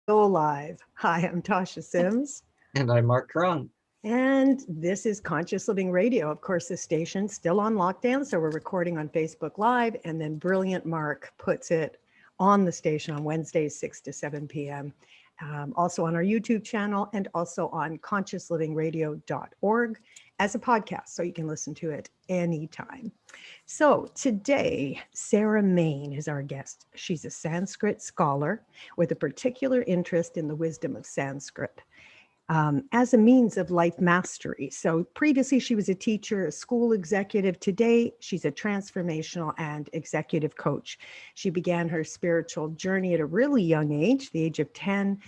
Go live. Hi, I'm Tasha Sims. And I'm Marc Caron. And this is Conscious Living Radio. Of course, the station's still on lockdown, so we're recording on Facebook Live. And then brilliant Marc puts it on the station on Wednesdays, 6 to 7 p.m. Also on our YouTube channel and also on consciouslivingradio.org as a podcast, so you can listen to it anytime. So today, Sarah Mayne is our guest. She's a Sanskrit scholar with a particular interest in the wisdom of Sanskrit as a means of life mastery. So previously she was a teacher, a school executive. Today, she's a transformational and executive coach. She began her spiritual journey at a really young age, the age of 10,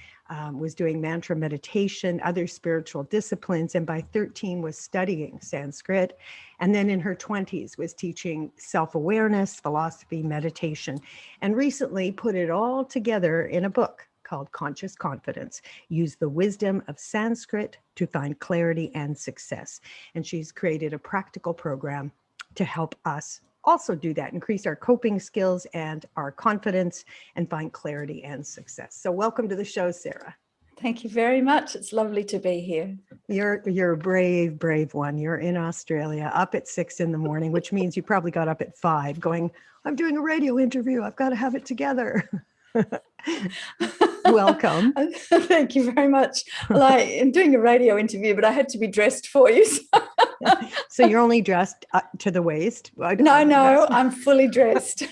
was doing mantra meditation, other spiritual disciplines, and by 13 was studying Sanskrit. And then in her 20s was teaching self-awareness, philosophy, meditation, and recently put it all together in a book called Conscious Confidence. Use the wisdom of Sanskrit to find clarity and success. And she's created a practical program to help us also do that, increase our coping skills and our confidence and find clarity and success. So welcome to the show, Sarah. Thank you very much. It's lovely to be here. You're a brave one. You're in Australia, up at 6 in the morning, which means you probably got up at 5 going, I'm doing a radio interview. I've got to have it together. Welcome. Thank you very much. Well, I am doing a radio interview, but I had to be dressed for you. So you're only dressed to the waist? No, I'm fully dressed.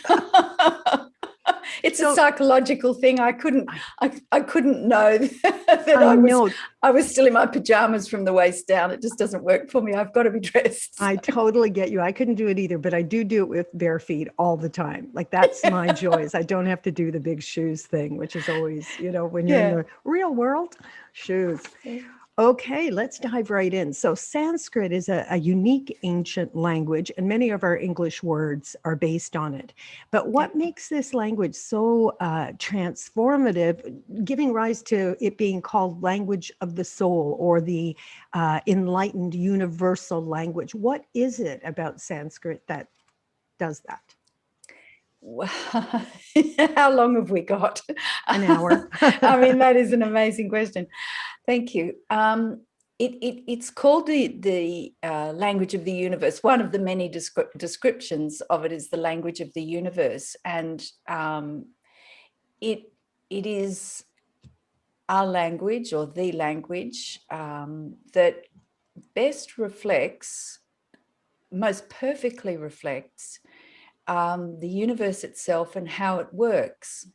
It's a psychological thing. I couldn't know that I was still in my pajamas from the waist down. It just doesn't work for me. I've got to be dressed. I totally get you. I couldn't do it either, but I do it with bare feet all the time. Like that's my joys. I don't have to do the big shoes thing, which is always, when you're in the real world, shoes. Okay, let's dive right in. So Sanskrit is a unique ancient language, and many of our English words are based on it. But what makes this language so transformative, giving rise to it being called language of the soul or the enlightened universal language? What is it about Sanskrit that does that? Well, how long have we got? An hour. I mean, that is an amazing question. Thank you. It's called the language of the universe. One of the many descriptions of it is the language of the universe, and it is our language, or the language that best reflects, most perfectly reflects the universe itself and how it works.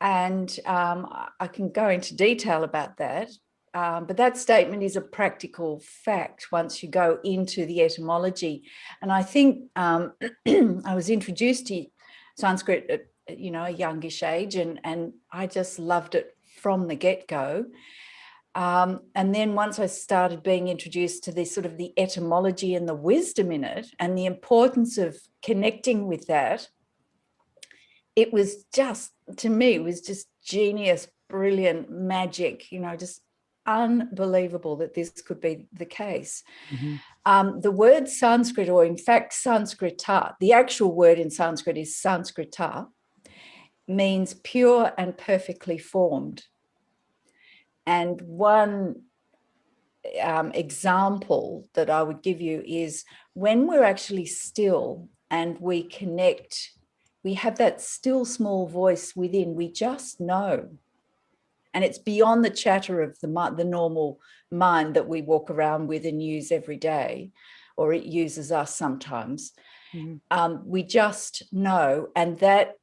And I can go into detail about that, but that statement is a practical fact once you go into the etymology. And I think I was introduced to Sanskrit at a youngish age, and I just loved it from the get-go. And then once I started being introduced to this sort of the etymology and the wisdom in it and the importance of connecting with that, it was just, to me, it was just genius, brilliant, magic, just unbelievable that this could be the case. Mm-hmm. The word Sanskrit, or in fact Sanskrita, the actual word in Sanskrit is Sanskrita, means pure and perfectly formed. And one example that I would give you is when we're actually still and we connect, we have that still small voice within, we just know. And it's beyond the chatter of the normal mind that we walk around with and use every day, or it uses us sometimes. Mm-hmm. We just know, and that,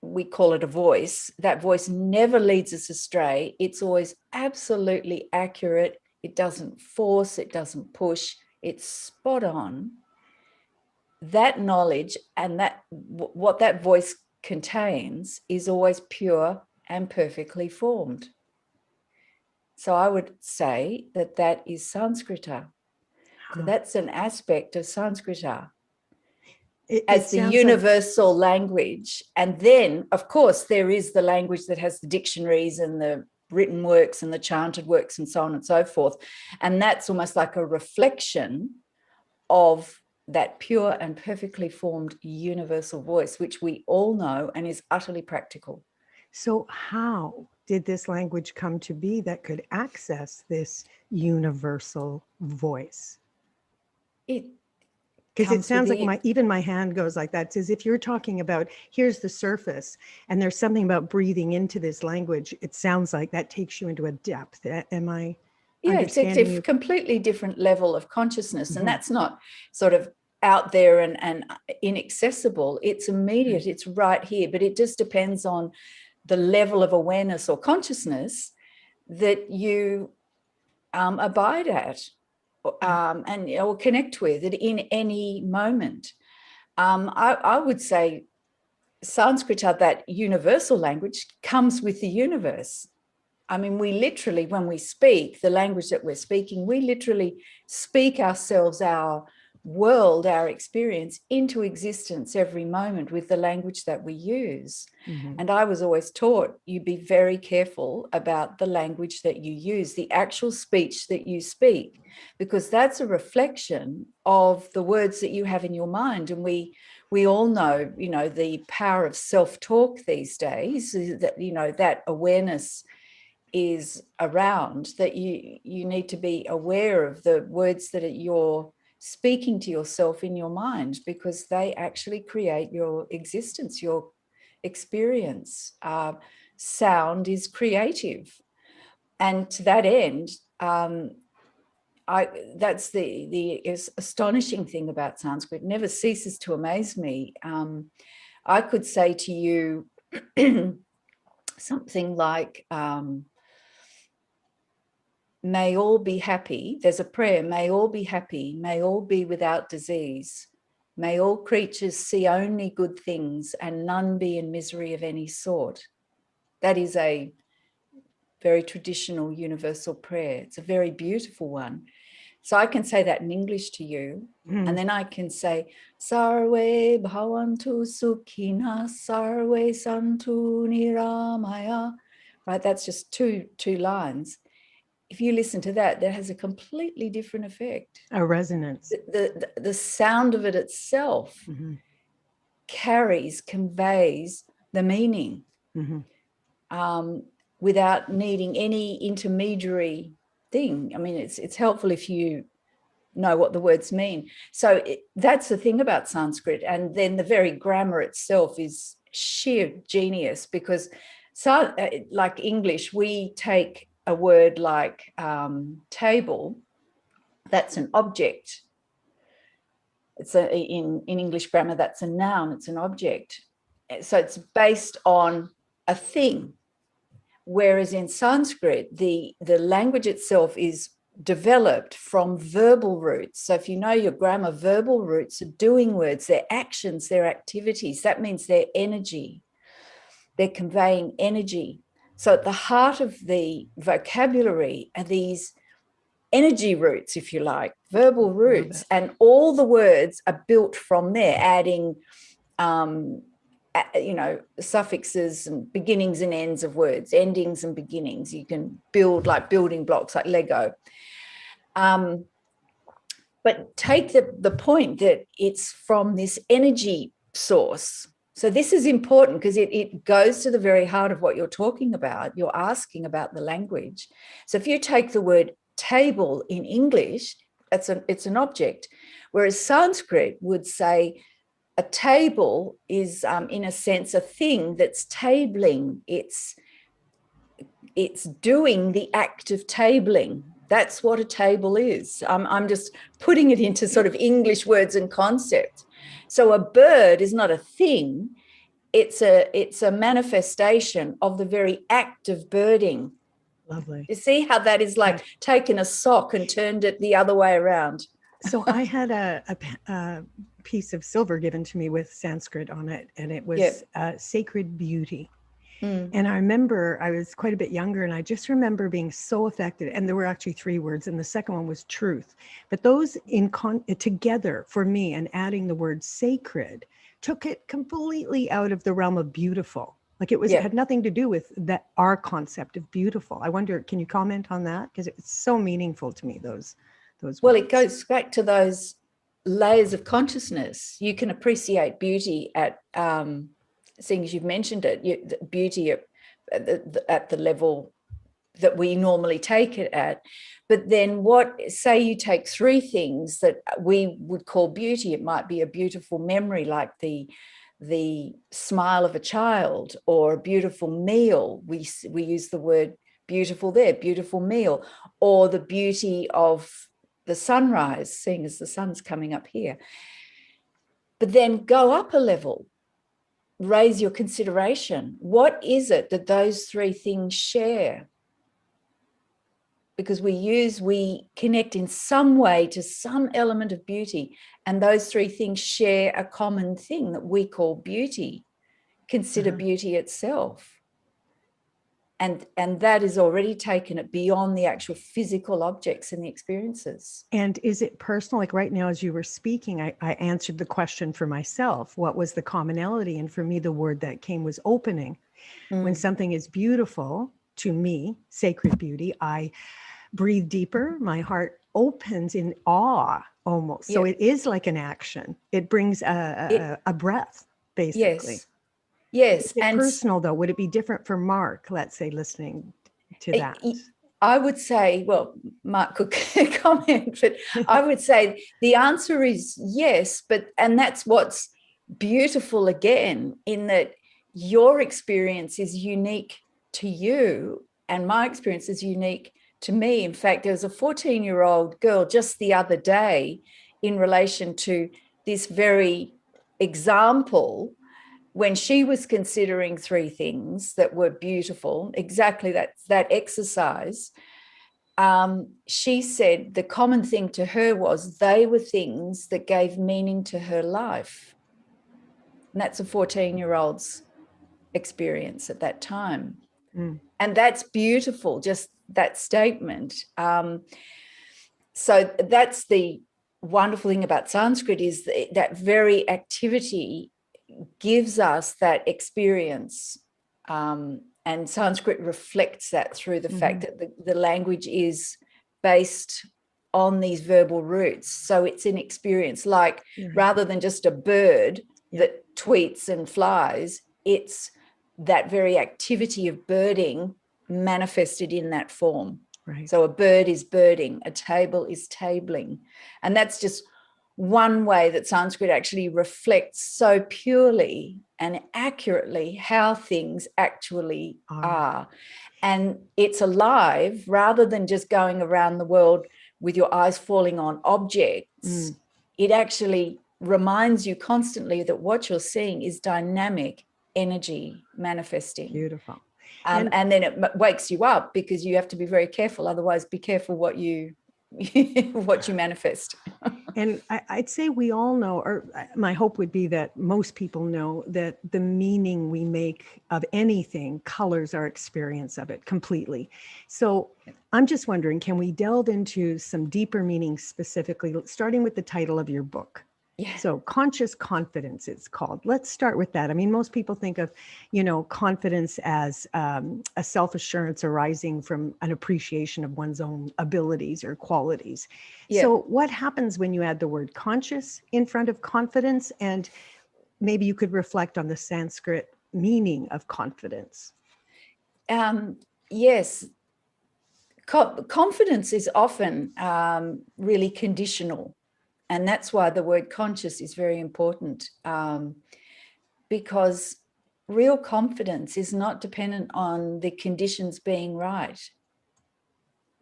we call it a voice. That voice never leads us astray. It's always absolutely accurate. It doesn't force, it doesn't push, it's spot on. That knowledge and that what that voice contains is always pure and perfectly formed. So I would say that that is Sanskrita. So that's an aspect of Sanskrita as the universal language. And then, of course, there is the language that has the dictionaries and the written works and the chanted works and so on and so forth. And that's almost like a reflection of that pure and perfectly formed universal voice, which we all know and is utterly practical. So how did this language come to be that could access this universal voice? It Because it comes with sounds like the even my hand goes like that. It's as if you're talking about, here's the surface, and there's something about breathing into this language. It sounds like that takes you into a depth. Am I yeah, it's understanding you? completely different level of consciousness, and Mhm. that's not sort of out there and inaccessible. It's immediate, it's right here, but it just depends on the level of awareness or consciousness that you abide at, and or connect with it in any moment. I would say Sanskrit, that universal language, comes with the universe. I mean, we literally, when we speak the language that we're speaking, we literally speak ourselves, our world, our experience into existence every moment with the language that we use. Mm-hmm. And I was always taught, you be very careful about the language that you use, the actual speech that you speak, because that's a reflection of the words that you have in your mind. And we all know, the power of self-talk these days, that, that awareness is around, that you need to be aware of the words that you're speaking to yourself in your mind, because they actually create your existence, your experience. Sound is creative, and to that end, that's the astonishing thing about Sanskrit. It never ceases to amaze me. I could say to you something like, may all be happy. There's a prayer, may all be happy, may all be without disease. May all creatures see only good things and none be in misery of any sort. That is a very traditional universal prayer. It's a very beautiful one. So I can say that in English to you, and then I can say, Sarve bhavantu sukhina, sarve santu niramaya. Right, that's just two lines. If you listen to that, that has a completely different effect. A resonance. The sound of it itself conveys the meaning, without needing any intermediary thing. I mean, it's helpful if you know what the words mean. So that's the thing about Sanskrit. And then the very grammar itself is sheer genius, because like English, we take a word like table, that's an object. It's in English grammar, that's a noun, it's an object. So it's based on a thing. Whereas in Sanskrit, the language itself is developed from verbal roots. So if you know your grammar, verbal roots are doing words, their actions, their activities. That means their energy. They're conveying energy. So at the heart of the vocabulary are these energy roots, if you like, verbal roots, and all the words are built from there, adding suffixes and beginnings and ends of words, endings and beginnings. You can build like building blocks, like Lego. But take the point that it's from this energy source. So this is important, because it goes to the very heart of what you're talking about. You're asking about the language. So if you take the word table in English, it's an object, whereas Sanskrit would say a table is, in a sense, a thing that's tabling. It's doing the act of tabling. That's what a table is. I'm just putting it into sort of English words and concepts. So a bird is not a thing. It's a manifestation of the very act of birding. Lovely. You see how that is like taking a sock and turned it the other way around. So I had a piece of silver given to me with Sanskrit on it, and it was sacred beauty. And I remember I was quite a bit younger, and I just remember being so affected. And there were actually 3 words, and the second one was truth. But those together for me, and adding the word sacred, took it completely out of the realm of beautiful. Like it had nothing to do with our concept of beautiful. I wonder, can you comment on that? Because it's so meaningful to me, those words. Well, it goes back to those layers of consciousness. You can appreciate beauty at, seeing as you've mentioned it, beauty at the level that we normally take it at. But then say you take three things that we would call beauty. It might be a beautiful memory, like the smile of a child, or a beautiful meal. We use the word beautiful there, beautiful meal, or the beauty of the sunrise, seeing as the sun's coming up here. But then go up a level, raise your consideration. What is it that those three things share? Because we connect in some way to some element of beauty, and those three things share a common thing that we call beauty. Consider beauty itself. And that is already taken it beyond the actual physical objects and the experiences. And is it personal? Like right now, as you were speaking, I answered the question for myself. What was the commonality? And for me, the word that came was opening. When something is beautiful to me, sacred beauty, I breathe deeper. My heart opens in awe almost. So it is like an action. It brings a breath, basically. Yes. Is it personal, though? Would it be different for Marc, let's say, listening to that? I would say, well, Marc could comment, but I would say the answer is yes. And that's what's beautiful again, in that your experience is unique to you and my experience is unique to me. In fact, there was a 14-year-old girl just the other day in relation to this very example, when she was considering three things that were beautiful, exactly that exercise, she said the common thing to her was they were things that gave meaning to her life. And that's a 14-year-old's experience at that time. And that's beautiful, just that statement. So that's the wonderful thing about Sanskrit, is that very activity gives us that experience, and Sanskrit reflects that through the fact that the language is based on these verbal roots. So it's an experience, like rather than just a bird that tweets and flies, it's that very activity of birding manifested in that form. So a bird is birding, a table is tabling, and that's just one way that Sanskrit actually reflects so purely and accurately how things actually are. And it's alive, rather than just going around the world with your eyes falling on objects. It actually reminds you constantly that what you're seeing is dynamic energy manifesting. Beautiful. And then it wakes you up, because you have to be very careful. Otherwise, be careful what you manifest. And I'd say we all know, or my hope would be that most people know, that the meaning we make of anything colors our experience of it completely. So I'm just wondering, can we delve into some deeper meanings, specifically, starting with the title of your book? So conscious confidence, it's called. Let's start with that. I mean, most people think of, confidence as a self-assurance arising from an appreciation of one's own abilities or qualities. So what happens when you add the word conscious in front of confidence? And maybe you could reflect on the Sanskrit meaning of confidence. Yes. Confidence is often really conditional. And that's why the word conscious is very important, because real confidence is not dependent on the conditions being right.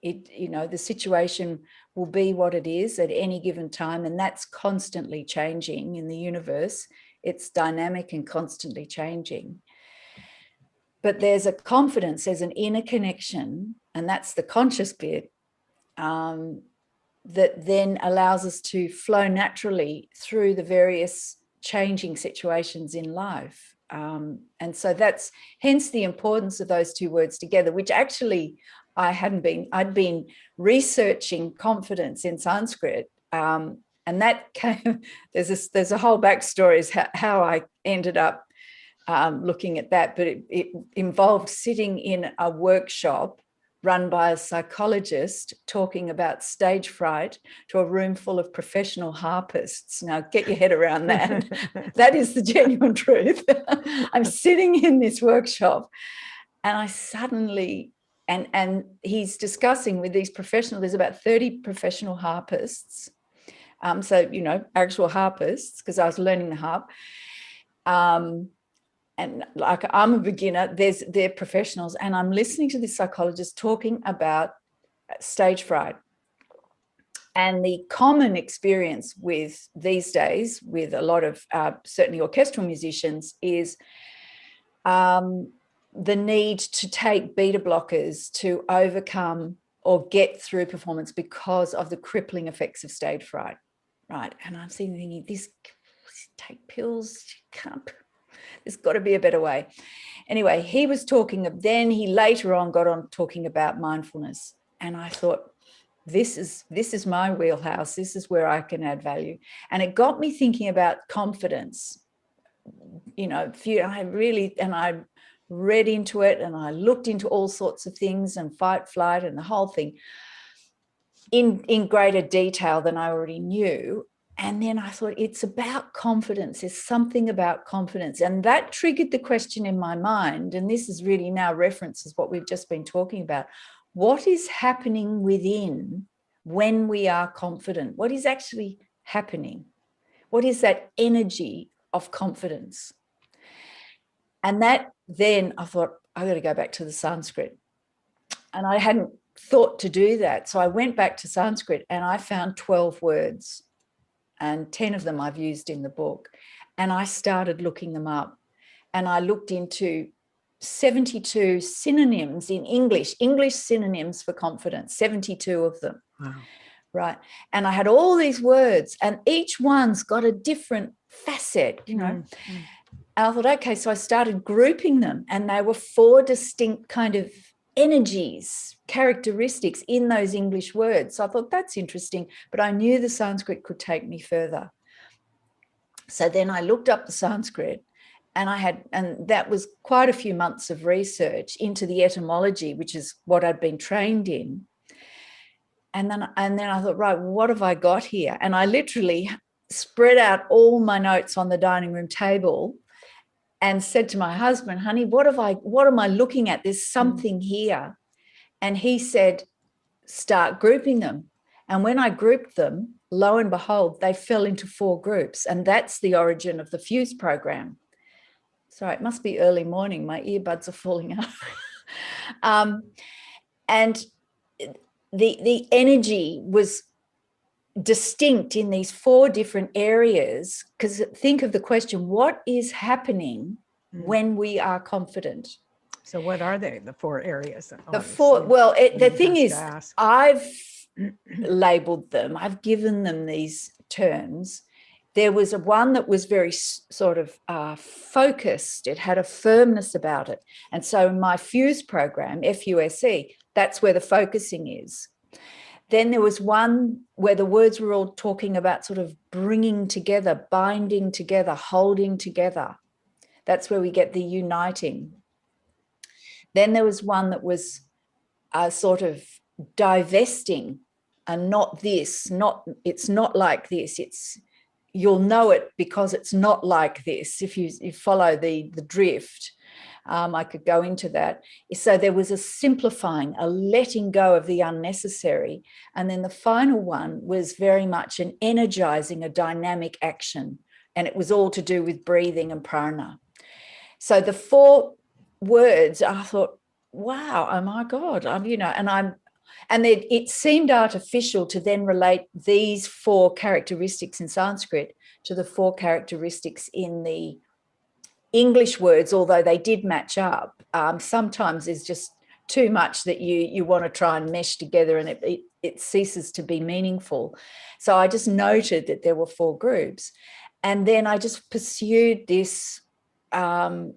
The situation will be what it is at any given time, and that's constantly changing in the universe. It's dynamic and constantly changing. But there's a confidence, there's an inner connection, and that's the conscious bit, that then allows us to flow naturally through the various changing situations in life. And so that's hence the importance of those two words together, which actually I'd been researching confidence in Sanskrit. And that came, there's a whole backstory as how I ended up looking at that, but it involved sitting in a workshop run by a psychologist talking about stage fright to a room full of professional harpists. Now, get your head around that. That is the genuine truth. I'm sitting in this workshop, And I suddenly, and he's discussing with these professionals, there's about 30 professional harpists. So, you know, actual harpists, because I was learning the harp. And like, I'm a beginner, they're professionals, and I'm listening to this psychologist talking about stage fright. And the common experience with these days with a lot of certainly orchestral musicians is the need to take beta blockers to overcome or get through performance because of the crippling effects of stage fright, right? And I'm thinking, this, take pills, can't, there's got to be a better way. Anyway, he was talking, then he later on got on talking about mindfulness. And I thought, this is my wheelhouse. This is where I can add value. And it got me thinking about confidence. You know, I read into it, and I looked into all sorts of things, and fight, flight, and the whole thing in greater detail than I already knew. And then I thought, it's about confidence. There's something about confidence. And that triggered the question in my mind. And this is really now references what we've just been talking about. What is happening within when we are confident? What is actually happening? What is that energy of confidence? And that, then I thought, I got to go back to the Sanskrit. And I hadn't thought to do that. So I went back to Sanskrit, and I found 12 words. And 10 of them I've used in the book. And I started looking them up, and I looked into 72 synonyms in English synonyms for confidence, 72 of them. Wow. Right. And I had all these words, and each one's got a different facet, you know. And I thought, okay, so I started grouping them, and they were 4 distinct kind of energies, characteristics in those English words. So I thought, that's interesting, but I knew the Sanskrit could take me further. So then I looked up the Sanskrit, and that was quite a few months of research into the etymology, which is what I'd been trained in. And then I thought, right, what have I got here? And I literally spread out all my notes on the dining room table and said to my husband, honey, what am I looking at? There's something here. And he said, start grouping them. And when I grouped them, lo and behold, they fell into 4 groups. And that's the origin of the Fuse program. Sorry, it must be early morning. My earbuds are falling out. And the energy was distinct in these 4 different areas, because think of the question, what is happening when we are confident? So what are they, the 4 areas? The 4, well, the thing is, I've labeled them, I've given them these terms. There was one that was very sort of focused. It had a firmness about it. And so in my Fuse program, FUSE, that's where the focusing is. Then there was one where the words were all talking about sort of bringing together, binding together, holding together. That's where we get the uniting. Then there was one that was sort of divesting, and not this, it's not like this. You'll know it because it's not like this. If you follow the drift, I could go into that. So there was a simplifying, a letting go of the unnecessary. And then the final one was very much an energizing, a dynamic action. And it was all to do with breathing and prana. So the 4 words, I thought, wow, oh my God, it seemed artificial to then relate these 4 characteristics in Sanskrit to the 4 characteristics in the English words, although they did match up. Sometimes there's just too much that you want to try and mesh together, and it ceases to be meaningful. So I just noted that there were 4 groups. And then I just pursued these 4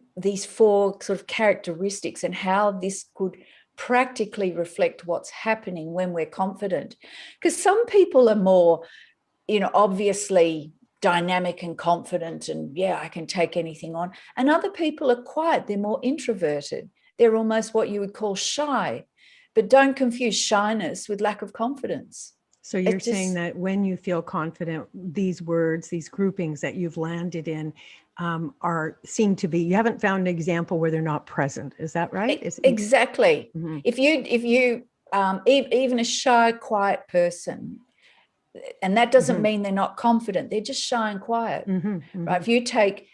sort of characteristics and how this could practically reflect what's happening when we're confident. Because some people are more, obviously dynamic and confident, and I can take anything on. And other people are quiet. They're more introverted. They're almost what you would call shy. But don't confuse shyness with lack of confidence. So you're saying that when you feel confident, these words, these groupings that you've landed in, seem to be, you haven't found an example where they're not present. Is that right? Exactly. Mm-hmm. If you even a shy, quiet person, and that doesn't Mm-hmm. mean they're not confident, they're just shy and quiet, Mm-hmm. Mm-hmm. right? If you take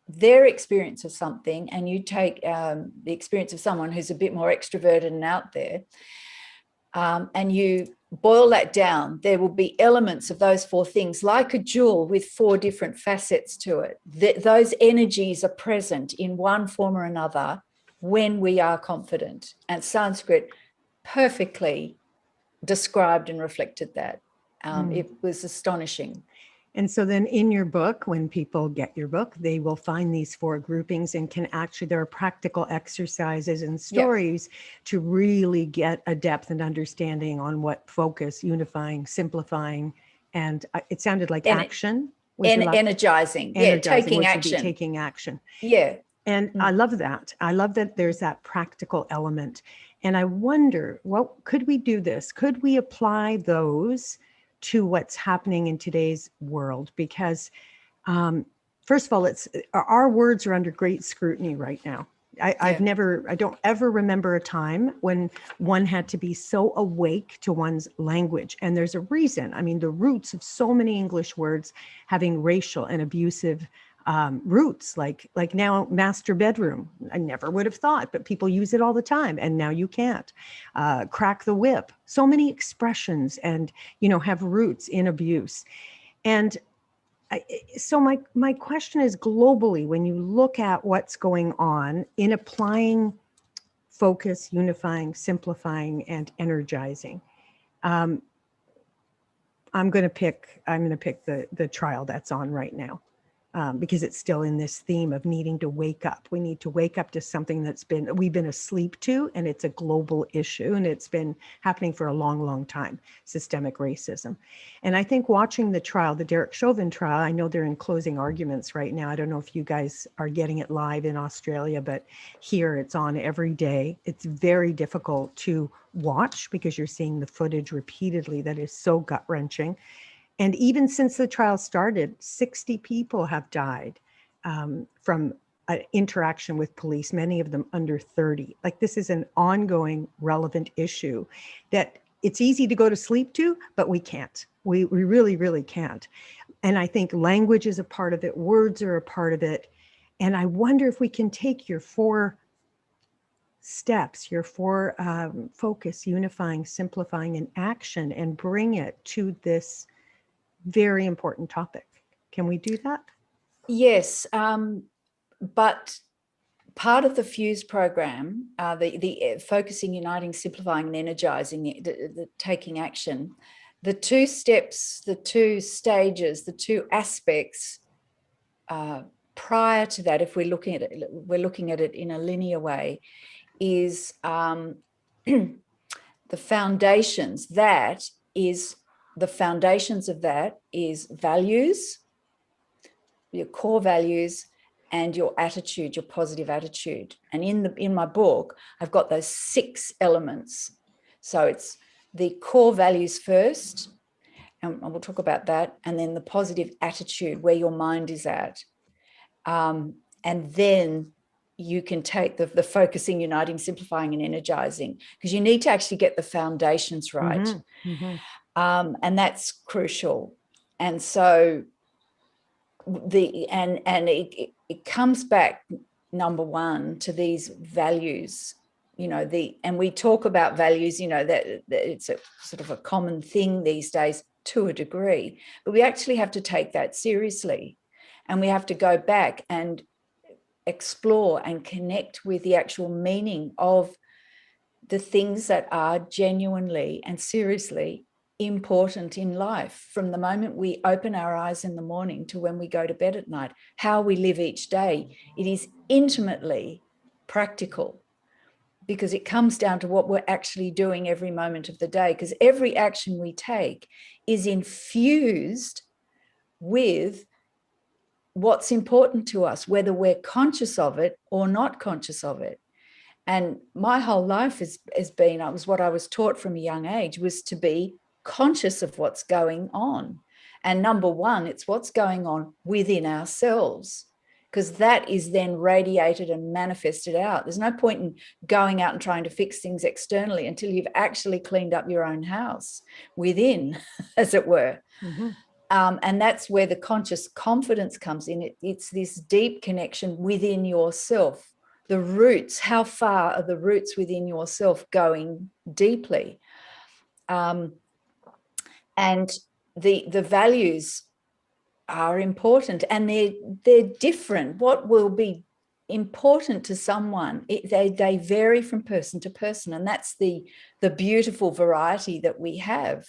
their experience of something and you take the experience of someone who's a bit more extroverted and out there, and you boil that down, there will be elements of those four things, like a jewel with four different facets to it. Those energies are present in one form or another when we are confident. And Sanskrit perfectly described and reflected that. It was astonishing. And so then in your book, when people get your book, they will find these four groupings and can actually, there are practical exercises and stories to really get a depth and understanding on what focus, unifying, simplifying, and it sounded like action. Energizing. Yeah, taking action. Taking action. Yeah. And I love that. I love that there's that practical element. And I wonder, could we do this? Could we apply those to what's happening in today's world? Because first of all, our words are under great scrutiny right now. I don't ever remember a time when one had to be so awake to one's language. And there's a reason. I mean, the roots of so many English words having racial and abusive roots, like now master bedroom. I never would have thought, but people use it all the time. And now you can't. Crack the whip. So many expressions and, have roots in abuse. And so my question is, globally, when you look at what's going on in applying focus, unifying, simplifying, and energizing, I'm going to pick the trial that's on right now. Because it's still in this theme of needing to wake up. We need to wake up to something we've been asleep to, and it's a global issue, and it's been happening for a long, long time, systemic racism. And I think watching the trial, the Derek Chauvin trial, I know they're in closing arguments right now. I don't know if you guys are getting it live in Australia, but here it's on every day. It's very difficult to watch because you're seeing the footage repeatedly that is so gut-wrenching. And even since the trial started, 60 people have died from interaction with police, many of them under 30. Like, this is an ongoing, relevant issue that it's easy to go to sleep to, but we can't. We really, really can't. And I think language is a part of it. Words are a part of it. And I wonder if we can take your four steps, your four focus, unifying, simplifying, and action, and bring it to this very important topic. Can we do that? Yes, but part of the FUSE program, the focusing, uniting, simplifying, and energizing, the taking action, the two steps, the two stages, the two aspects prior to that, if we're looking at it in a linear way, is the foundations. The foundations of that is values, your core values, and your attitude, your positive attitude. And in my book, I've got those 6 elements. So it's the core values first, and we'll talk about that, and then the positive attitude, where your mind is at. And then you can take the focusing, uniting, simplifying, and energizing, because you need to actually get the foundations right. Mm-hmm. Mm-hmm. And that's crucial. And so it comes back, number one, to these values, and we talk about values, that it's a sort of a common thing these days to a degree, but we actually have to take that seriously, and we have to go back and explore and connect with the actual meaning of the things that are genuinely and seriously important in life, from the moment we open our eyes in the morning to when we go to bed at night. How we live each day, it is intimately practical, because it comes down to what we're actually doing every moment of the day, because every action we take is infused with what's important to us, whether we're conscious of it or not conscious of it. And my whole life has been, what I was taught from a young age, was to be conscious of what's going on. And number one, it's what's going on within ourselves. because that is then radiated and manifested out. There's no point in going out and trying to fix things externally until you've actually cleaned up your own house within, as it were. Mm-hmm. And that's where the conscious confidence comes in. It's this deep connection within yourself. The roots, how far are the roots within yourself going deeply? And the values are important, and they're different. What will be important to someone, they vary from person to person, and that's the beautiful variety that we have.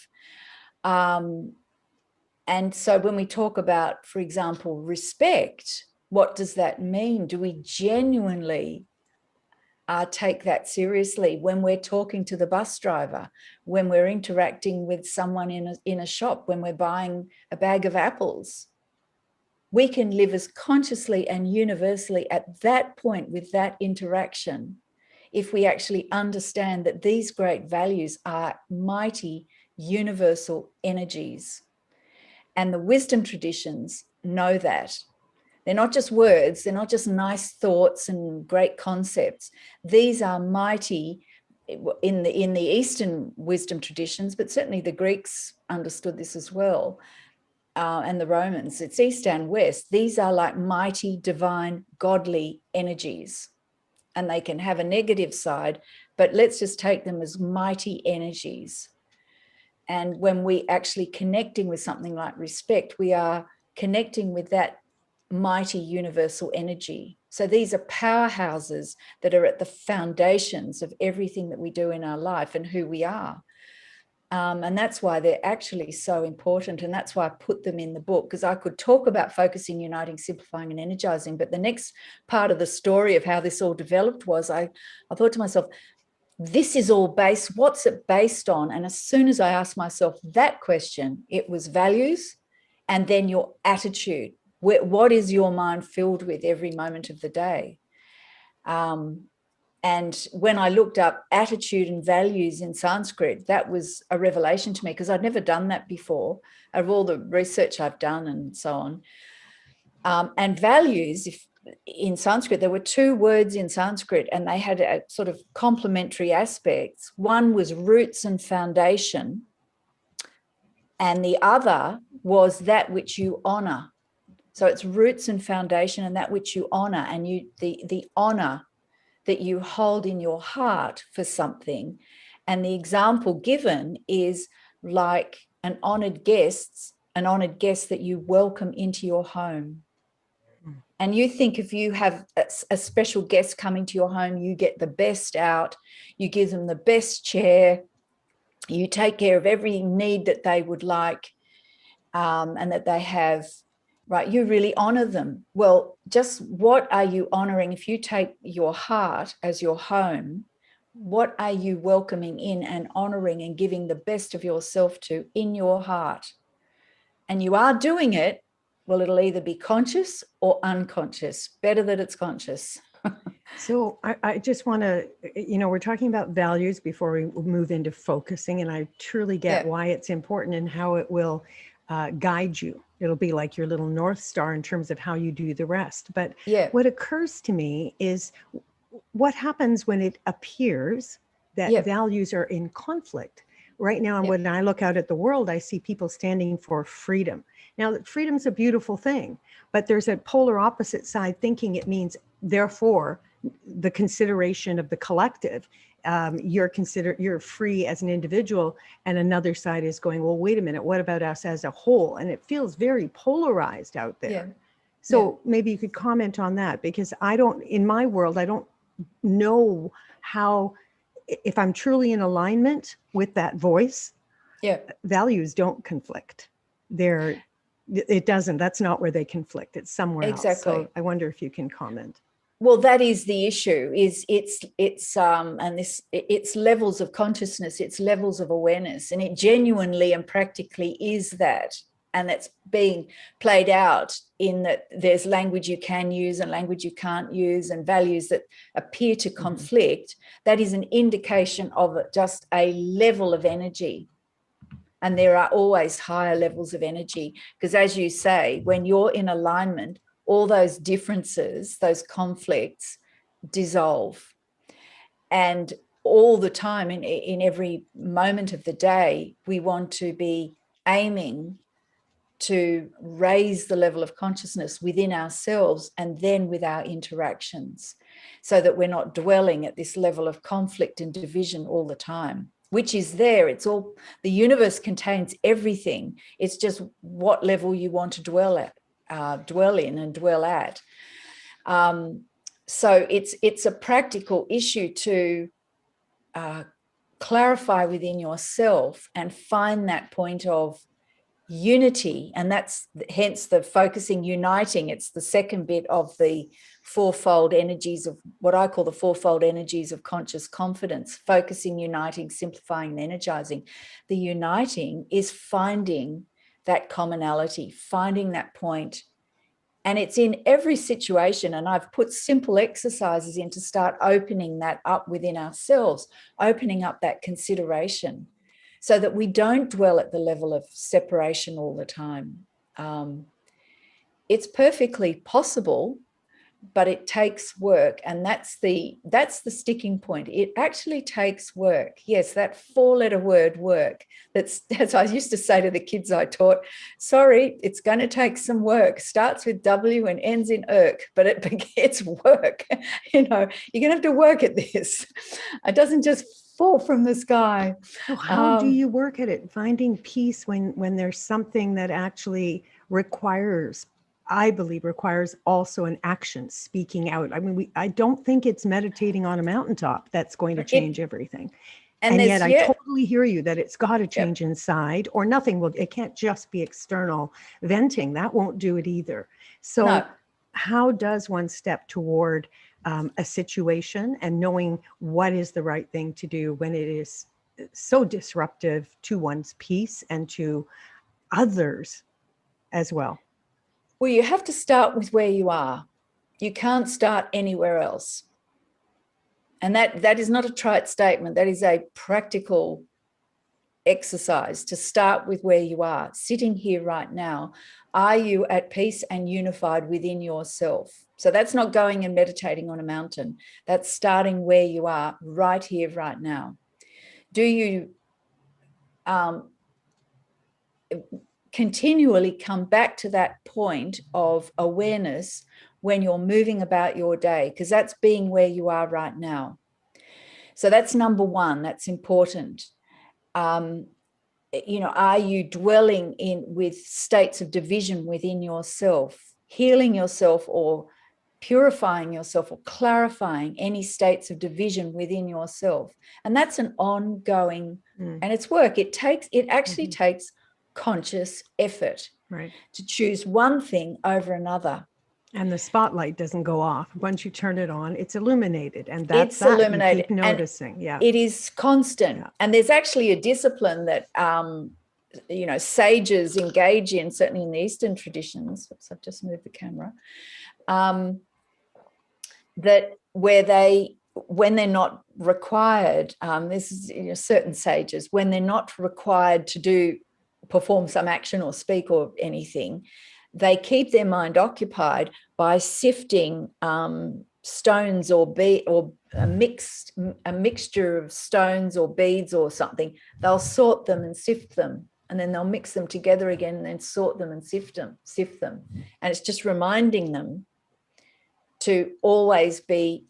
And so when we talk about, for example, respect, what does that mean? Do we genuinely take that seriously when we're talking to the bus driver, when we're interacting with someone in a shop, when we're buying a bag of apples? We can live as consciously and universally at that point with that interaction if we actually understand that these great values are mighty universal energies. And the wisdom traditions know that. They're not just words, they're not just nice thoughts and great concepts. These are mighty in the Eastern wisdom traditions, but certainly the Greeks understood this as well. And the Romans, it's East and West. These are like mighty, divine, godly energies. And they can have a negative side, but let's just take them as mighty energies. And when we actually connecting with something like respect, we are connecting with that mighty universal energy. So these are powerhouses that are at the foundations of everything that we do in our life and who we are. And that's why they're actually so important. And that's why I put them in the book, because I could talk about focusing, uniting, simplifying, and energizing. But the next part of the story of how this all developed was I thought to myself, this is all based, what's it based on? And as soon as I asked myself that question, it was values and then your attitude. What is your mind filled with every moment of the day? And when I looked up attitude and values in Sanskrit, that was a revelation to me because I'd never done that before, of all the research I've done and so on. And values, in Sanskrit, there were two words in Sanskrit and they had a sort of complementary aspects. One was roots and foundation, and the other was that which you honor. So it's roots and foundation and that which you honor, and the honor that you hold in your heart for something. And the example given is like an honored guest that you welcome into your home. And you think if you have a special guest coming to your home, you get the best out, you give them the best chair, you take care of every need that they would like and that they have. Right, you really honor them. Well, just what are you honoring? If you take your heart as your home, what are you welcoming in and honoring and giving the best of yourself to in your heart? And you are doing it, well, it'll either be conscious or unconscious. Better that it's conscious. So I just want to, we're talking about values before we move into focusing, and I truly get why it's important and how it will guide you. It'll be like your little North Star in terms of how you do the rest. But what occurs to me is what happens when it appears that values are in conflict. Right now, when I look out at the world, I see people standing for freedom. Now, freedom's a beautiful thing, but there's a polar opposite side thinking it means, therefore, the consideration of the collective. You're free as an individual, and another side is going, well, wait a minute, what about us as a whole? And it feels very polarized out there. So maybe you could comment on that, because in my world, I don't know how, if I'm truly in alignment with that voice, values don't conflict. That's not where they conflict. It's somewhere else. So I wonder if you can comment. Well, that is the issue. It's levels of consciousness, it's levels of awareness, and it genuinely and practically is that. And that's being played out in that there's language you can use and language you can't use, and values that appear to conflict. That is an indication of just a level of energy. And there are always higher levels of energy, because as you say, when you're in alignment, all those differences, those conflicts dissolve. And all the time, in every moment of the day, we want to be aiming to raise the level of consciousness within ourselves and then with our interactions, so that we're not dwelling at this level of conflict and division all the time, which is there. It's all, the universe contains everything. It's just what level you want to dwell in and dwell at. So it's a practical issue to clarify within yourself and find that point of unity. And that's hence the focusing, uniting. It's the second bit of the fourfold energies of what I call the fourfold energies of conscious confidence: focusing, uniting, simplifying, and energizing. The uniting is finding that commonality, finding that point. And it's in every situation. And I've put simple exercises in to start opening that up within ourselves, opening up that consideration, so that we don't dwell at the level of separation all the time. It's perfectly possible, but it takes work. And that's the sticking point. It actually takes work. Yes, that 4-letter word, work. That's I used to say to the kids I taught, sorry, it's going to take some work. Starts with W and ends in irk, but it's work. You're going to have to work at this. It doesn't just fall from the sky. So how do you work at it? Finding peace when there's something that actually requires, I believe, requires also an action, speaking out. I mean, I don't think it's meditating on a mountaintop that's going to change everything. And yet I totally hear you that it's got to change inside, or nothing will, it can't just be external venting. That won't do it either. So how does one step toward a situation and knowing what is the right thing to do when it is so disruptive to one's peace and to others as well? Well, you have to start with where you are. You can't start anywhere else. And that is not a trite statement. That is a practical exercise to start with where you are. Sitting here right now, are you at peace and unified within yourself? So that's not going and meditating on a mountain. That's starting where you are right here, right now. Do you continually come back to that point of awareness when you're moving about your day? Because that's being where you are right now. So that's number one. That's important. Are you dwelling with states of division within yourself, healing yourself or purifying yourself or clarifying any states of division within yourself? And that's an ongoing, and it's work. It actually takes conscious effort to choose one thing over another. And the spotlight doesn't go off. Once you turn it on, it's illuminated. And that's illuminated. You keep noticing. And it is constant. Yeah. And there's actually a discipline that, sages engage in, certainly in the Eastern traditions. Oops, I've just moved the camera. That when they're not required, this is certain sages, when they're not required to perform some action or speak or anything, they keep their mind occupied by sifting stones or a mixture of stones or beads or something. They'll sort them and sift them, and then they'll mix them together again and then sort them and sift them. And it's just reminding them to always be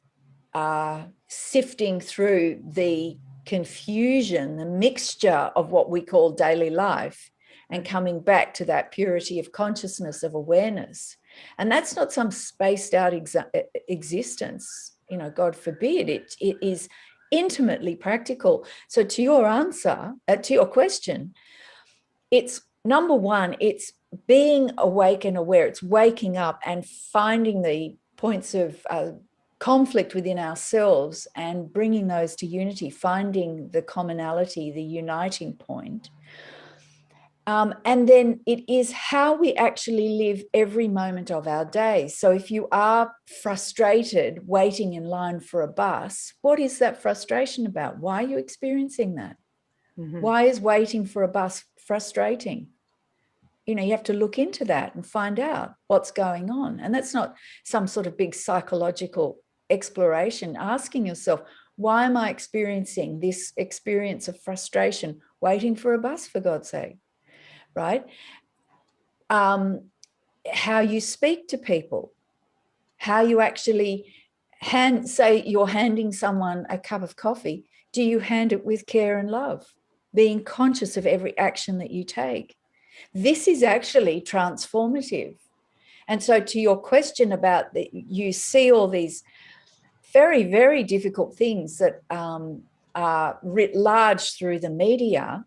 sifting through the confusion, the mixture of what we call daily life, and coming back to that purity of consciousness, of awareness. And that's not some spaced out existence, God forbid. It is intimately practical. So to your answer, to your question, it's number one, it's being awake and aware. It's waking up and finding the points of conflict within ourselves and bringing those to unity, finding the commonality, the uniting point. And then it is how we actually live every moment of our day. So if you are frustrated waiting in line for a bus, what is that frustration about? Why are you experiencing that? Why is waiting for a bus frustrating? you know, you have to look into that and find out what's going on. And that's not some sort of big psychological exploration. Asking yourself, why am I experiencing this experience of frustration, waiting for a bus, for God's sake, right? How you speak to people, how you actually say you're handing someone a cup of coffee. Do you hand it with care and love, being conscious of every action that you take? This is actually transformative. And so to your question about you see all these very, very difficult things that are writ large through the media,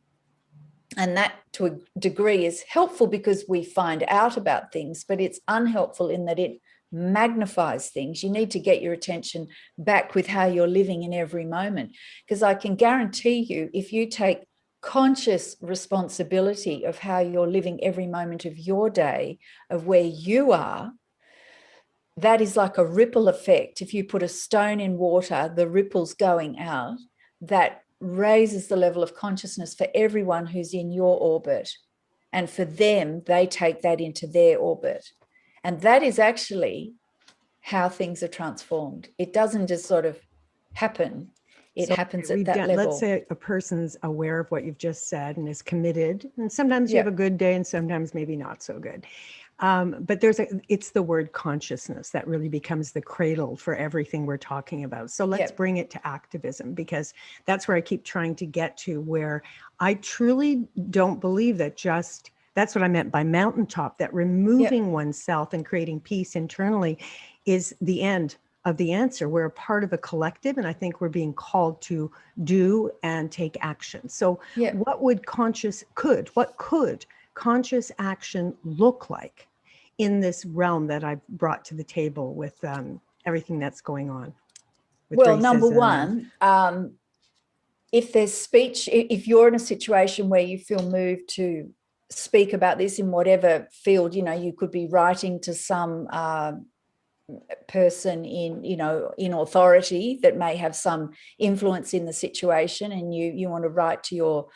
and that to a degree is helpful because we find out about things, but it's unhelpful in that it magnifies things. You need to get your attention back with how you're living in every moment, because I can guarantee you, if you take conscious responsibility of how you're living every moment of your day, of where you are, that is like a ripple effect. If you put a stone in water, the ripples going out, that raises the level of consciousness for everyone who's in your orbit. And for them, they take that into their orbit. And that is actually how things are transformed. It doesn't just sort of happen. It happens at that level. Let's say a person's aware of what you've just said and is committed. And sometimes you have a good day and sometimes maybe not so good. But it's the word consciousness that really becomes the cradle for everything we're talking about. So let's bring it to activism, because that's where I keep trying to get to, where I truly don't believe that that's what I meant by mountaintop, that removing oneself and creating peace internally is the end of the answer. We're a part of a collective, and I think we're being called to do and take action. So what could conscious action look like in this realm that I've brought to the table with everything that's going on? Well, number one, if there's speech, if you're in a situation where you feel moved to speak about this in whatever field, you know, you could be writing to some person in authority that may have some influence in the situation, and you want to write to your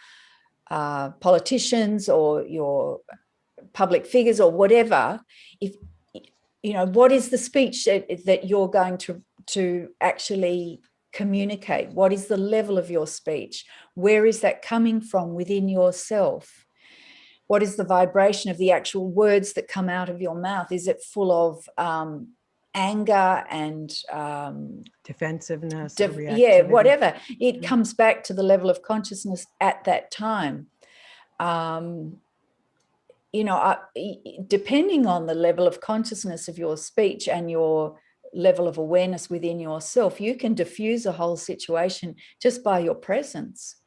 politicians or your public figures or whatever. If you know, what is the speech that you're going to actually communicate? What is the level of your speech? Where is that coming from within yourself? What is the vibration of the actual words that come out of your mouth? Is it full of anger and defensiveness? Whatever. It comes back to the level of consciousness at that time. You know, depending on the level of consciousness of your speech and your level of awareness within yourself, you can diffuse a whole situation just by your presence.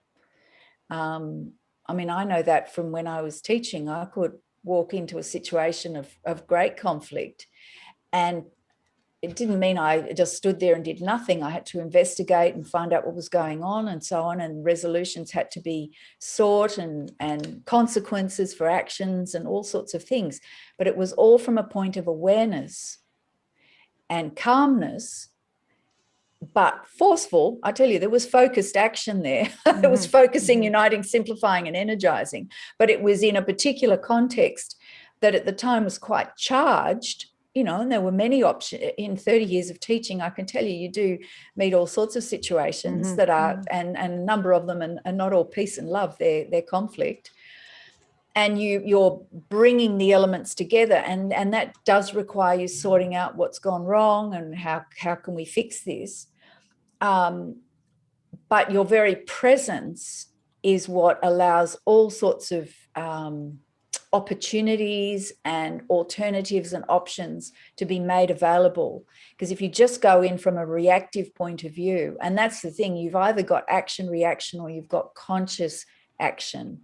I mean, I know that from when I was teaching. I could walk into a situation of great conflict, and it didn't mean I just stood there and did nothing. I had to investigate and find out what was going on and so on, and resolutions had to be sought and consequences for actions and all sorts of things. But it was all from a point of awareness and calmness, but forceful. I tell you, there was focused action there. It was focusing, uniting, simplifying, and energizing. But it was in a particular context that at the time was quite charged, you know, and there were many options. In 30 years of teaching, I can tell you, you do meet all sorts of situations that are, and a number of them are not all peace and love, they're conflict. And you're bringing the elements together, and that does require you sorting out what's gone wrong and how can we fix this. But your very presence is what allows all sorts of opportunities and alternatives and options to be made available. Because if you just go in from a reactive point of view, and that's the thing, you've either got action, reaction, or you've got conscious action.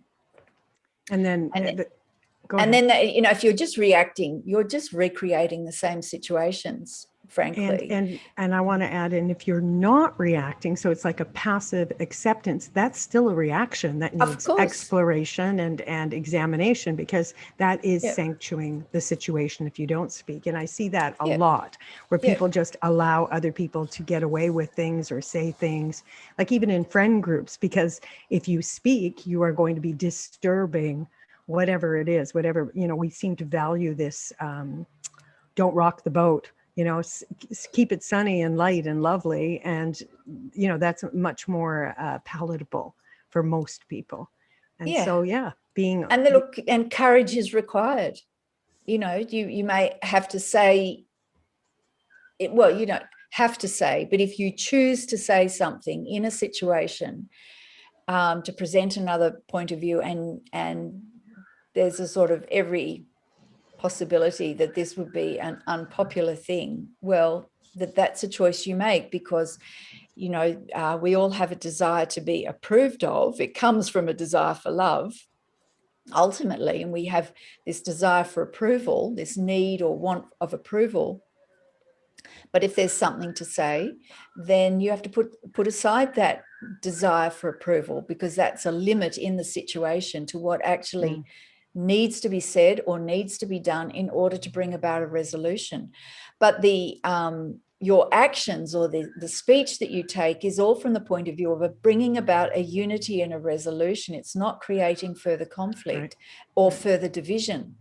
And then, you know, if you're just reacting, you're just recreating the same situations, frankly. And I want to add in, if you're not reacting, so it's like a passive acceptance, that's still a reaction that needs exploration and examination, because that is sanctuing the situation if you don't speak. And I see that a lot, where people just allow other people to get away with things or say things, like even in friend groups, because if you speak, you are going to be disturbing whatever it is, whatever, we seem to value this, don't rock the boat, keep it sunny and light and lovely. And, that's much more palatable for most people. And so, being. And look, and courage is required. You may have to say it, well, you don't have to say, but if you choose to say something in a situation, to present another point of view, and there's a sort of every possibility that this would be an unpopular thing, well, that's a choice you make, because we all have a desire to be approved of. It comes from a desire for love ultimately, and we have this desire for approval, this need or want of approval. But if there's something to say, then you have to put aside that desire for approval, because that's a limit in the situation to what actually needs to be said or needs to be done in order to bring about a resolution. But your actions or the speech that you take is all from the point of view of bringing about a unity and a resolution. It's not creating further conflict or further division.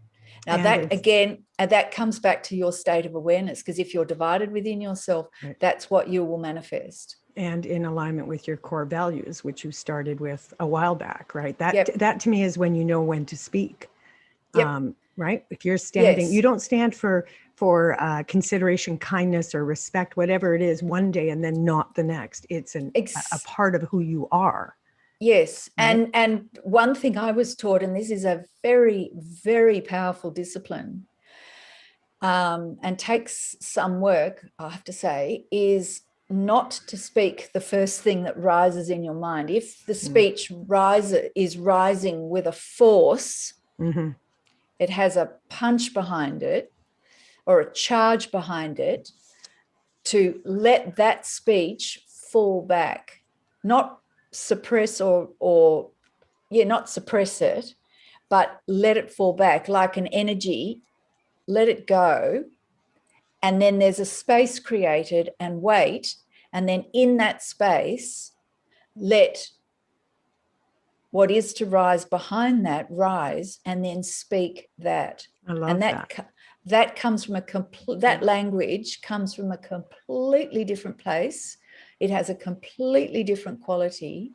Now, that again, that comes back to your state of awareness, because if you're divided within yourself, that's what you will manifest. And in alignment with your core values, which you started with a while back, right? That to me is when you know when to speak, right? If you're standing, you don't stand for consideration, kindness, or respect, whatever it is, one day and then not the next. It's a part of who you are. Yes. Right? And one thing I was taught, and this is a very, very powerful discipline, and takes some work, I have to say, is not to speak the first thing that rises in your mind. If the speech is rising with a force, it has a punch behind it or a charge behind it, to let that speech fall back, not suppress not suppress it, but let it fall back like an energy, let it go. And then there's a space created and wait. And then in that space, let what is to rise behind that rise, and then speak that. I love that comes from that language comes from a completely different place. It has a completely different quality.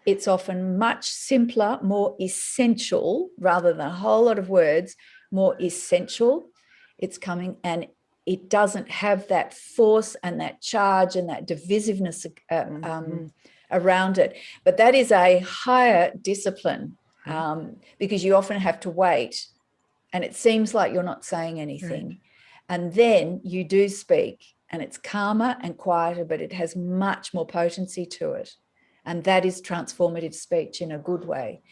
It's often much simpler, more essential, rather than a whole lot of words, more essential. It's coming, and it doesn't have that force and that charge and that divisiveness around it. But that is a higher discipline, because you often have to wait, and it seems like you're not saying anything. And then you do speak, and it's calmer and quieter, but it has much more potency to it. And that is transformative speech in a good way.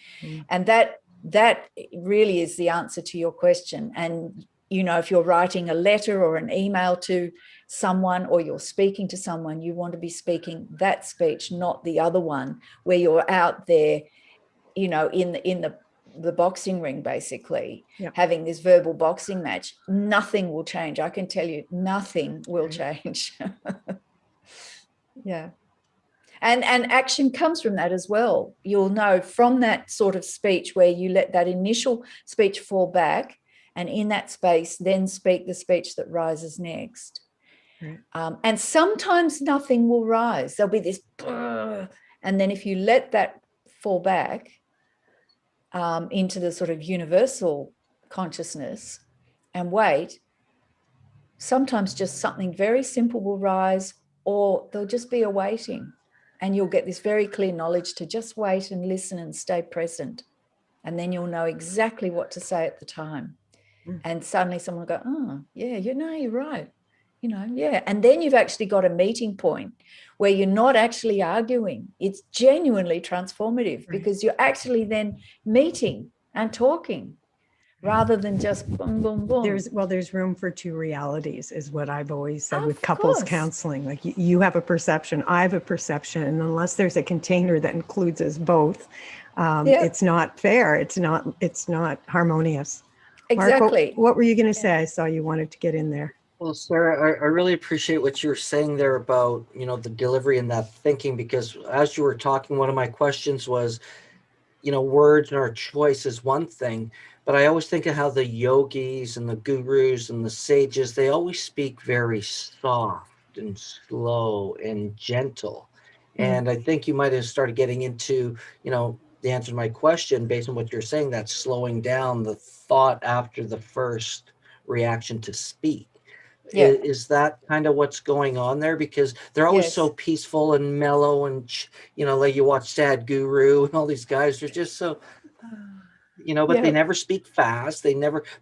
And that really is the answer to your question. And, if you're writing a letter or an email to someone, or you're speaking to someone, you want to be speaking that speech, not the other one where you're out there, in the boxing ring, basically, having this verbal boxing match. Nothing will change. I can tell you, nothing will change. And action comes from that as well. You'll know from that sort of speech where you let that initial speech fall back, and in that space, then speak the speech that rises next. And sometimes nothing will rise. There'll be this, and then if you let that fall back into the sort of universal consciousness and wait, sometimes just something very simple will rise, or there'll just be a waiting, and you'll get this very clear knowledge to just wait and listen and stay present. And then you'll know exactly what to say at the time. And suddenly someone will go, oh, yeah, you're right. And then you've actually got a meeting point where you're not actually arguing. It's genuinely transformative, because you're actually then meeting and talking rather than just boom, boom, boom. There's room for two realities, is what I've always said with couples counseling. Like, you have a perception, I have a perception, and unless there's a container that includes us both, it's not fair. It's not harmonious. Exactly. Marc, what were you going to say? I saw you wanted to get in there. Well, Sarah, I really appreciate what you're saying there about, the delivery and that thinking, because as you were talking, one of my questions was, words and our choice is one thing, but I always think of how the yogis and the gurus and the sages, they always speak very soft and slow and gentle. And I think you might have started getting into, the answer to my question based on what you're saying, that's slowing down the thought after the first reaction to speak. Yeah. Is that kind of what's going on there? Because they're always so Yes. peaceful and mellow and, like you watch Sad Guru and all these guys are just so, but they Yeah. never speak fast.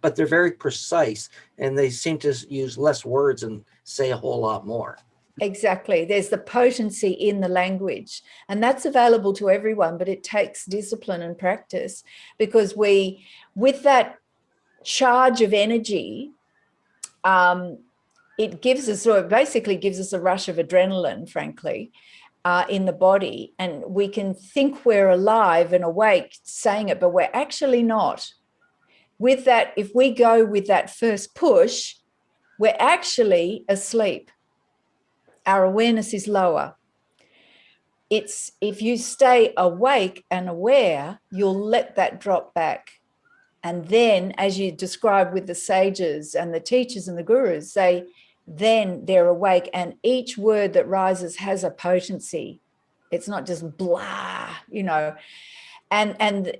But they're very precise, and they seem to use less words and say a whole lot more. Exactly. There's the potency in the language, and that's available to everyone, but it takes discipline and practice, because with that charge of energy, it gives us, or it basically gives us a rush of adrenaline, frankly, in the body. And we can think we're alive and awake saying it, but we're actually not. With that, if we go with that first push, we're actually asleep. Our awareness is lower. It's if you stay awake and aware, you'll let that drop back. And then, as you described with the sages and the teachers and the gurus, then they're awake, and each word that rises has a potency. It's not just blah, and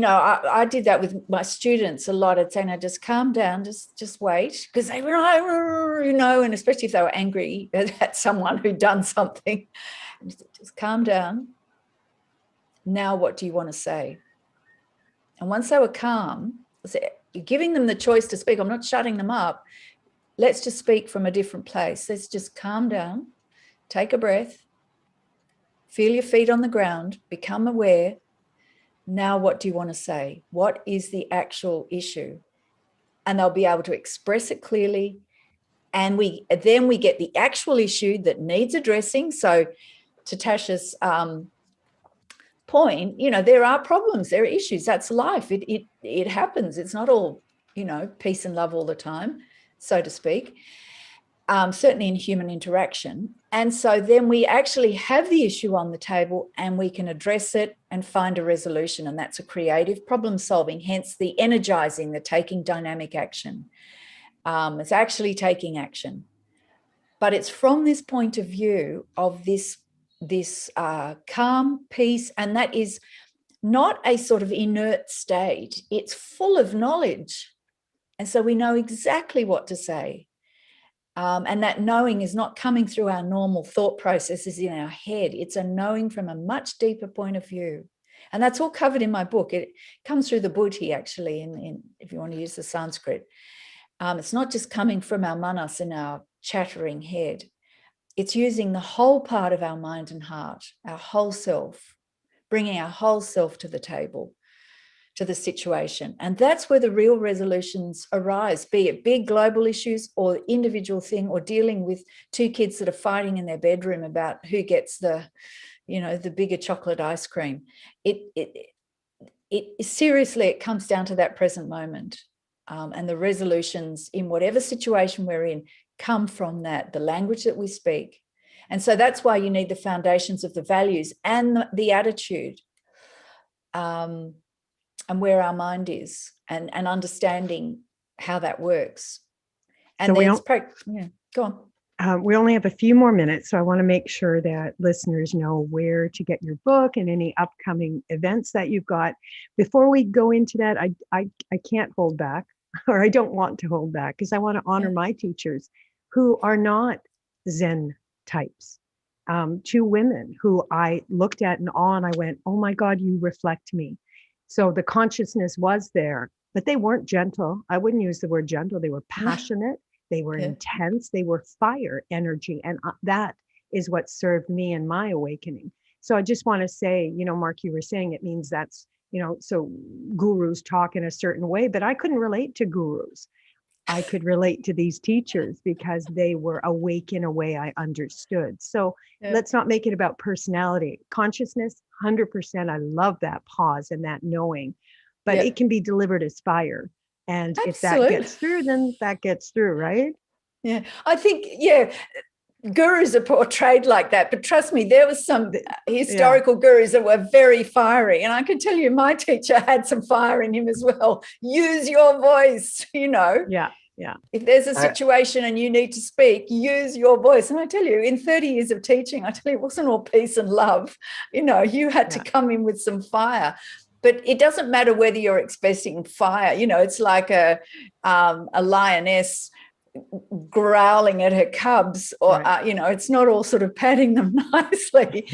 I did that with my students a lot. I'd say, now just calm down, just wait, because they were, and especially if they were angry at someone who'd done something, just calm down. Now, what do you want to say? And once they were calm, you're giving them the choice to speak. I'm not shutting them up. Let's just speak from a different place. Let's just calm down, take a breath, feel your feet on the ground, become aware. Now, what do you want to say? What is the actual issue? And they'll be able to express it clearly. And then we get the actual issue that needs addressing. So to Tasha's point, there are problems, there are issues. That's life. It happens. It's not all, peace and love all the time, so to speak. Certainly in human interaction. And so then we actually have the issue on the table, and we can address it and find a resolution. And that's a creative problem solving, hence the energizing, the taking dynamic action. It's actually taking action. But it's from this point of view of this calm, peace, and that is not a sort of inert state. It's full of knowledge. And so we know exactly what to say. And that knowing is not coming through our normal thought processes in our head. It's a knowing from a much deeper point of view. And that's all covered in my book. It comes through the buddhi, actually, if you want to use the Sanskrit. It's not just coming from our manas and our chattering head. It's using the whole part of our mind and heart, our whole self, bringing our whole self to the table, to the situation. And that's where the real resolutions arise, be it big global issues or individual thing, or dealing with two kids that are fighting in their bedroom about who gets the bigger chocolate ice cream. It seriously, it comes down to that present moment. And the resolutions in whatever situation we're in come from that, the language that we speak. And so that's why you need the foundations of the values and the attitude. And where our mind is, and understanding how that works. And So go on. We only have a few more minutes, so I want to make sure that listeners know where to get your book and any upcoming events that you've got. Before we go into that, I can't hold back, or I don't want to hold back, because I want to honor my teachers who are not Zen types. Two women who I looked at in awe, and I went, oh my God, you reflect me. So the consciousness was there, but they weren't gentle. I wouldn't use the word gentle. They were passionate. They were intense. They were fire energy. And that is what served me in my awakening. So I just want to say, Marc, you were saying it means that's, so gurus talk in a certain way, but I couldn't relate to gurus. I could relate to these teachers because they were awake in a way I understood. So let's not make it about personality. Consciousness, 100%. I love that pause and that knowing, but it can be delivered as fire. And if that gets through, then that gets through, right? Yeah, I think, gurus are portrayed like that, but trust me, there was some historical gurus that were very fiery, and I can tell you my teacher had some fire in him as well. Use your voice, you know. Yeah. If there's a situation and you need to speak, use your voice. And I tell you, in 30 years of teaching, I tell you, it wasn't all peace and love. You know, you had to come in with some fire. But it doesn't matter whether you're expressing fire. You know, it's like a lioness growling at her cubs, or you know, it's not all sort of patting them nicely.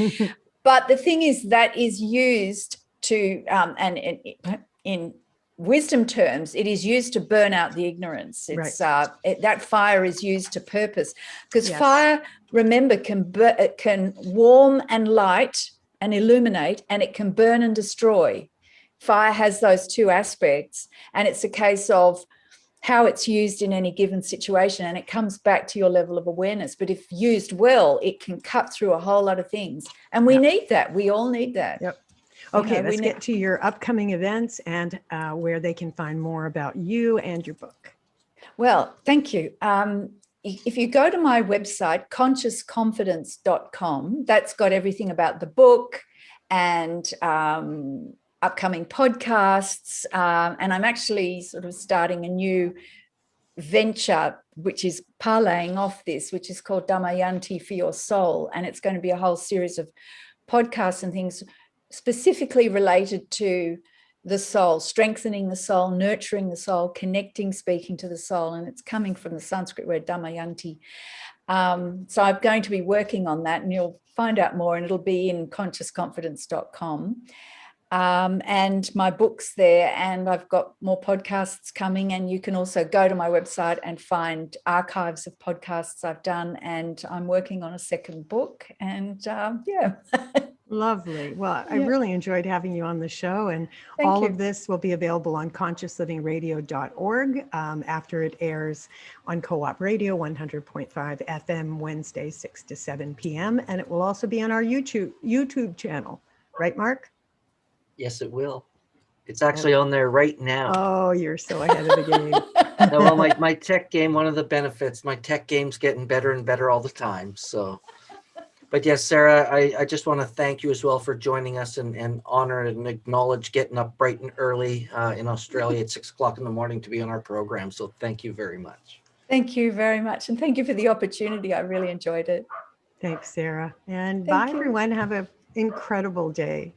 But the thing is, that is used to and in wisdom terms, it is used to burn out the ignorance. It's that fire is used to purpose, because fire, remember, can warm and light and illuminate, and it can burn and destroy. Fire has those two aspects, and it's a case of how it's used in any given situation, and it comes back to your level of awareness. But if used well, it can cut through a whole lot of things, and we need that. We all need that. Okay, let's get to your upcoming events and where they can find more about you and your book. Well, thank you. If you go to my website, consciousconfidence.com, that's got everything about the book and upcoming podcasts. And I'm actually sort of starting a new venture, which is parlaying off this, which is called Damayanti for Your Soul. And it's going to be a whole series of podcasts and things specifically related to the soul, strengthening the soul, nurturing the soul, connecting, speaking to the soul. And it's coming from the Sanskrit word Damayanti. So I'm going to be working on that, and you'll find out more, and it'll be in consciousconfidence.com. And my book's there, and I've got more podcasts coming, and you can also go to my website and find archives of podcasts I've done, and I'm working on a second book, and Lovely. Well, I really enjoyed having you on the show, and all of this will be available on consciousliving.org after it airs on Co-op Radio 100.5 FM Wednesdays 6 to 7 p.m. And it will also be on our YouTube channel. Right, Marc? Yes, it will. It's actually on there right now. Oh, you're so ahead of the game. No, well, my tech game, one of the benefits, my tech game's getting better and better all the time. So, but yes, Sarah, I just want to thank you as well for joining us and honor and acknowledge getting up bright and early in Australia at 6 o'clock in the morning to be on our program. So thank you very much. Thank you very much. And thank you for the opportunity. I really enjoyed it. Thanks, Sarah. And bye, everyone. Have an incredible day.